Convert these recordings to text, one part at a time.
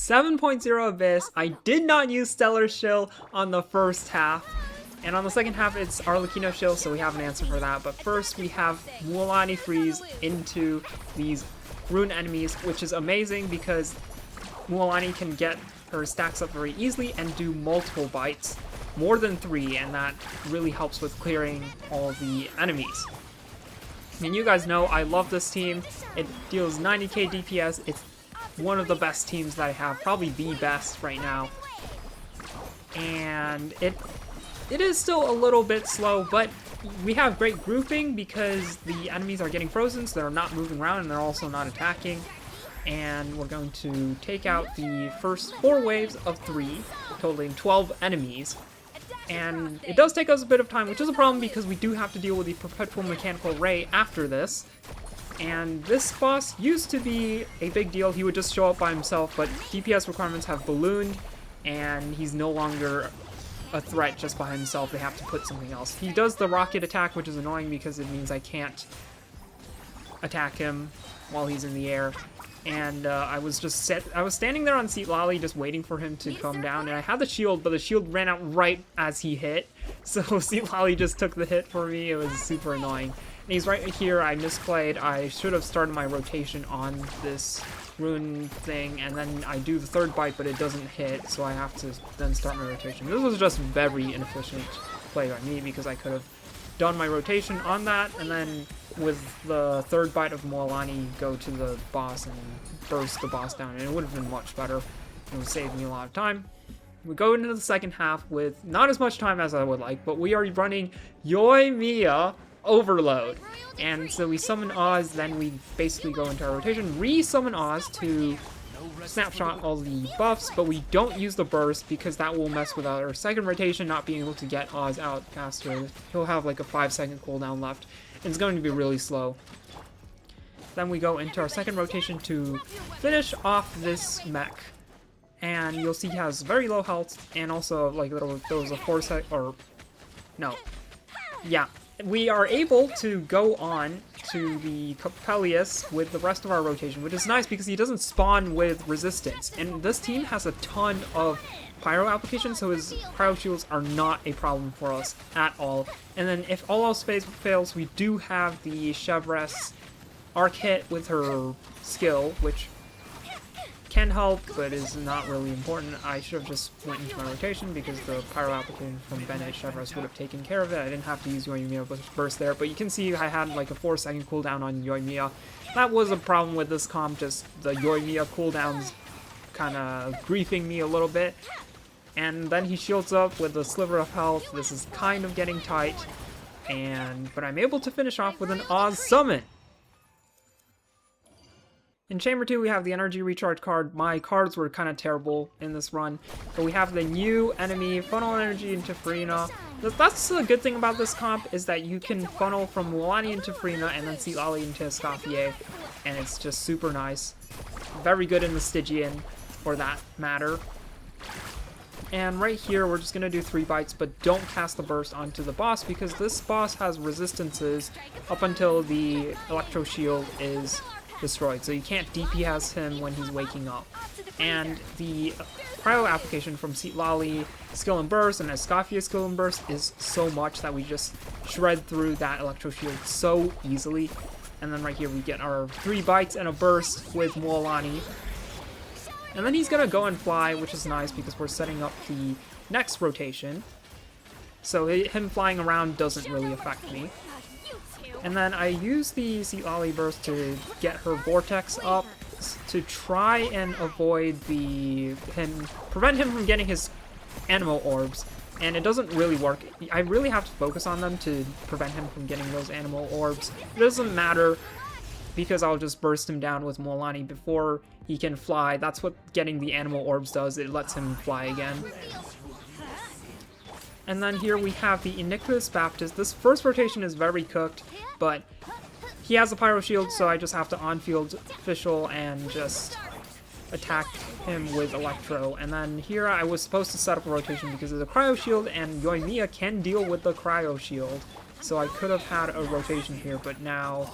7.0 Abyss. I did not use Stellar Shield on the first half. And on the second half, it's Arlecchino Shield, so we have an answer for that. But first, we have Mualani Freeze into these rune enemies, which is amazing because Mualani can get her stacks up very easily and do multiple bites, more than 3, and that really helps with clearing all the enemies. I mean, you guys know I love this team. It deals 90k DPS. It's one of the best teams that I have, probably the best right now. And it is still a little bit slow, but we have great grouping because the enemies are getting frozen, so they're not moving around and they're also not attacking. And we're going to take out the first 4 waves of 3, totaling 12 enemies. And it does take us a bit of time, which is a problem because we do have to deal with the Perpetual Mechanical Ray after this. And this boss used to be a big deal. He would just show up by himself, but DPS requirements have ballooned, and he's no longer a threat just by himself. They have to put something else. He does the rocket attack, which is annoying because it means I can't attack him while he's in the air. And I was standing there on Seat Lolly just waiting for him to come down, and I had the shield, but the shield ran out right as he hit. So Seat Lolly just took the hit for me. It was super annoying. And he's right here. I misplayed. I should have started my rotation on this rune thing, and then I do the 3rd bite, but it doesn't hit, so I have to then start my rotation. This was just very inefficient play by me because I could have done my rotation on that, and then with the 3rd bite of Mualani go to the boss and burst the boss down, and it would have been much better. It would save me a lot of time. We go into the second half with not as much time as I would like, but we are running Yoimiya Overload. And so we summon Oz, then we basically go into our rotation, re-summon Oz to snapshot all the buffs, but we don't use the burst because that will mess with our second rotation, not being able to get Oz out faster. He'll have like a 5-second cooldown left, and it's going to be really slow. Then we go into our second rotation to finish off this mech, and you'll see he has very low health, and also like there was a 4-sec, or no, yeah. We are able to go on to the Coppelius with the rest of our rotation, which is nice because he doesn't spawn with resistance. And this team has a ton of pyro applications, so his cryo shields are not a problem for us at all. And then if all else fails, we do have the Chevreuse arc hit with her skill, which can help, but is not really important. I should have just went into my rotation because the pyro application from Bennett Chevreuse would have taken care of it. I didn't have to use Yoimiya burst there, but you can see I had like a 4-second cooldown on Yoimiya. That was a problem with this comp, just the Yoimiya cooldowns kind of griefing me a little bit. And then he shields up with a sliver of health. This is kind of getting tight, but I'm able to finish off with an Oz summon. In Chamber 2, we have the Energy Recharge card. My cards were kind of terrible in this run. But we have the new enemy, Funnel Energy into Farina. That's the good thing about this comp, is that you can funnel from Mualani into Farina and then Seat Lolly into Escoffier. And it's just super nice. Very good in the Stygian, for that matter. And right here, we're just going to do 3 bites, but don't cast the burst onto the boss because this boss has resistances up until the Electro Shield is destroyed, so you can't DPS him when he's waking up. And the cryo application from Seat Lolly Skill and Burst and Escoffier Skill and Burst is so much that we just shred through that Electro Shield so easily. And then right here we get our 3 bites and a burst with Mualani. And then he's gonna go and fly, which is nice because we're setting up the next rotation. So him flying around doesn't really affect me. And then I use the Seat Lolly burst to get her vortex up to try and avoid prevent him from getting his animal orbs. And it doesn't really work. I really have to focus on them to prevent him from getting those animal orbs. It doesn't matter because I'll just burst him down with Mualani before he can fly. That's what getting the animal orbs does. It lets him fly again. And then here we have the Iniquitous Baptist. This first rotation is very cooked, but he has a Pyro Shield, so I just have to on-field official and just attack him with Electro. And then here I was supposed to set up a rotation because there's a Cryo Shield, and Yoimiya can deal with the Cryo Shield. So I could have had a rotation here, but now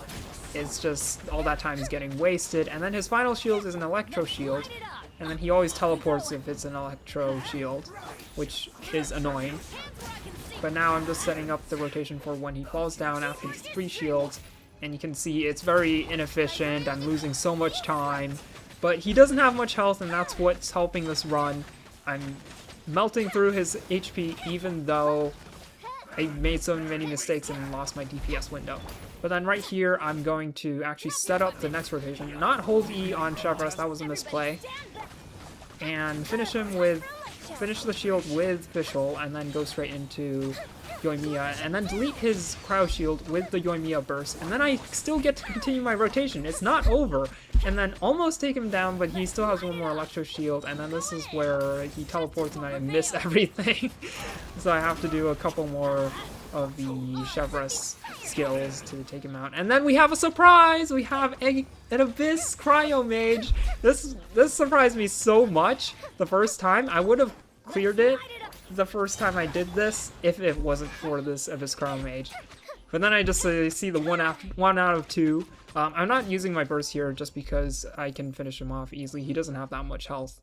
it's just all that time is getting wasted. And then his final shield is an Electro Shield. And then he always teleports if it's an electro shield, which is annoying. But now I'm just setting up the rotation for when he falls down after these 3 shields. And you can see it's very inefficient. I'm losing so much time. But he doesn't have much health, and that's what's helping this run. I'm melting through his HP even though I made so many mistakes and lost my DPS window. But then right here, I'm going to actually set up the next rotation. Not hold E on Chevrolet, that was a misplay. And finish the shield with Fischl, and then go straight into Yoimiya, and then delete his cryo shield with the Yoimiya burst, and then I still get to continue my rotation. It's not over, and then almost take him down, but he still has one more electro shield, and then this is where he teleports and I miss everything. So I have to do a couple more of the Chevrolet skills to take him out. And then we have a surprise! We have an Abyss Cryo Mage! This surprised me so much the first time. I would have cleared it the first time I did this if it wasn't for this Abyss Cryo Mage. But then I just see the 1 out of 2. I'm not using my burst here just because I can finish him off easily. He doesn't have that much health.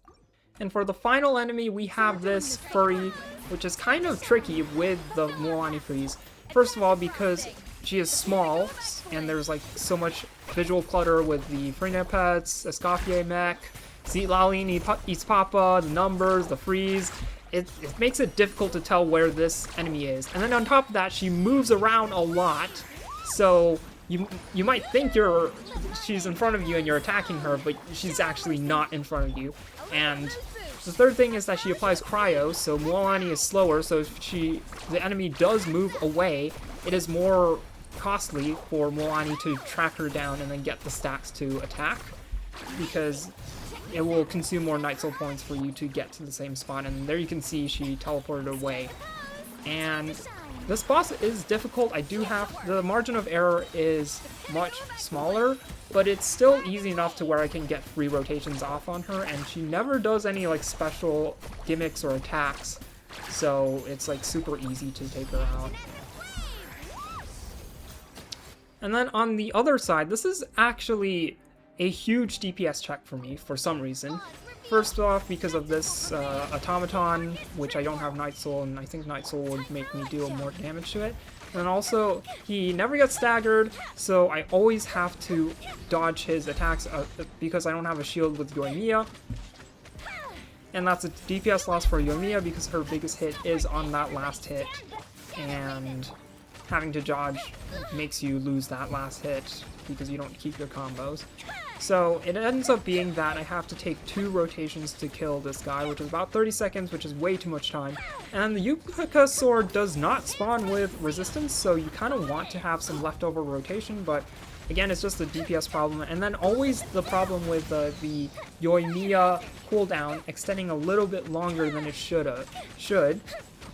And for the final enemy, we have this Furry, which is kind of tricky with the Mualani Freeze. First of all, because she is small, and there's like so much visual clutter with the Freenet pets, Escoffier mech, Lalini eats Papa, the numbers, the freeze. It makes it difficult to tell where this enemy is. And then on top of that, she moves around a lot, so you might think she's in front of you and you're attacking her, but she's actually not in front of you. And the third thing is that she applies cryo, so Mualani is slower, so if the enemy does move away, it is more costly for Mualani to track her down and then get the stacks to attack, because it will consume more Night Soul points for you to get to the same spot. And there you can see she teleported away. And this boss is difficult. The margin of error is much smaller, but it's still easy enough to where I can get free rotations off on her, and she never does any like special gimmicks or attacks, so it's like super easy to take her out. And then on the other side, this is actually a huge DPS check for me for some reason. First off, because of this automaton, which I don't have Night Soul, and I think Night Soul would make me deal more damage to it. And also, he never gets staggered, so I always have to dodge his attacks because I don't have a shield with Yoimiya. And that's a DPS loss for Yoimiya because her biggest hit is on that last hit, and having to dodge makes you lose that last hit because you don't keep your combos. So it ends up being that I have to take 2 rotations to kill this guy, which is about 30 seconds, which is way too much time. And the Yucca sword does not spawn with resistance, so you kind of want to have some leftover rotation, but again, it's just a DPS problem. And then always the problem with the Yoimiya cooldown extending a little bit longer than it should.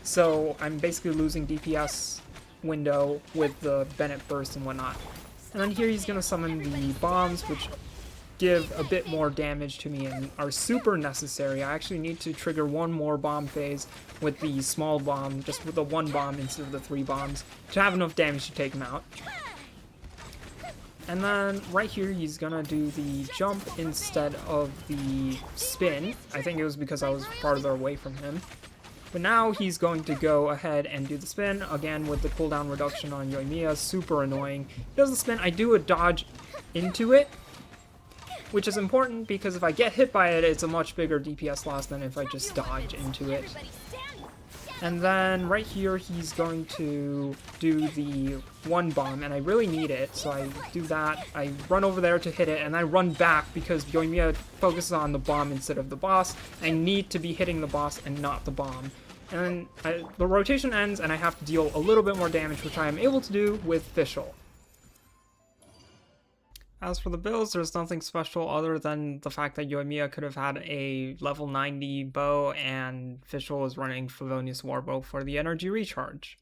So I'm basically losing DPS window with the Bennett burst and whatnot. And then here he's going to summon the bombs, which give a bit more damage to me and are super necessary. I actually need to trigger 1 more bomb phase with the small bomb, just with the 1 bomb instead of the 3 bombs, to have enough damage to take him out. And then right here he's going to do the jump instead of the spin. I think it was because I was farther away from him. But now he's going to go ahead and do the spin, again with the cooldown reduction on Yoimiya, super annoying. He does the spin, I do a dodge into it, which is important because if I get hit by it, it's a much bigger DPS loss than if I just dodge into it. And then right here he's going to do the 1 bomb, and I really need it, so I do that. I run over there to hit it, and I run back because Yoimiya focuses on the bomb instead of the boss. I need to be hitting the boss and not the bomb. And then the rotation ends, and I have to deal a little bit more damage, which I am able to do with Fischl. As for the builds, there's nothing special other than the fact that Yoimiya could have had a level 90 bow, and Fischl is running Favonius Warbow for the energy recharge.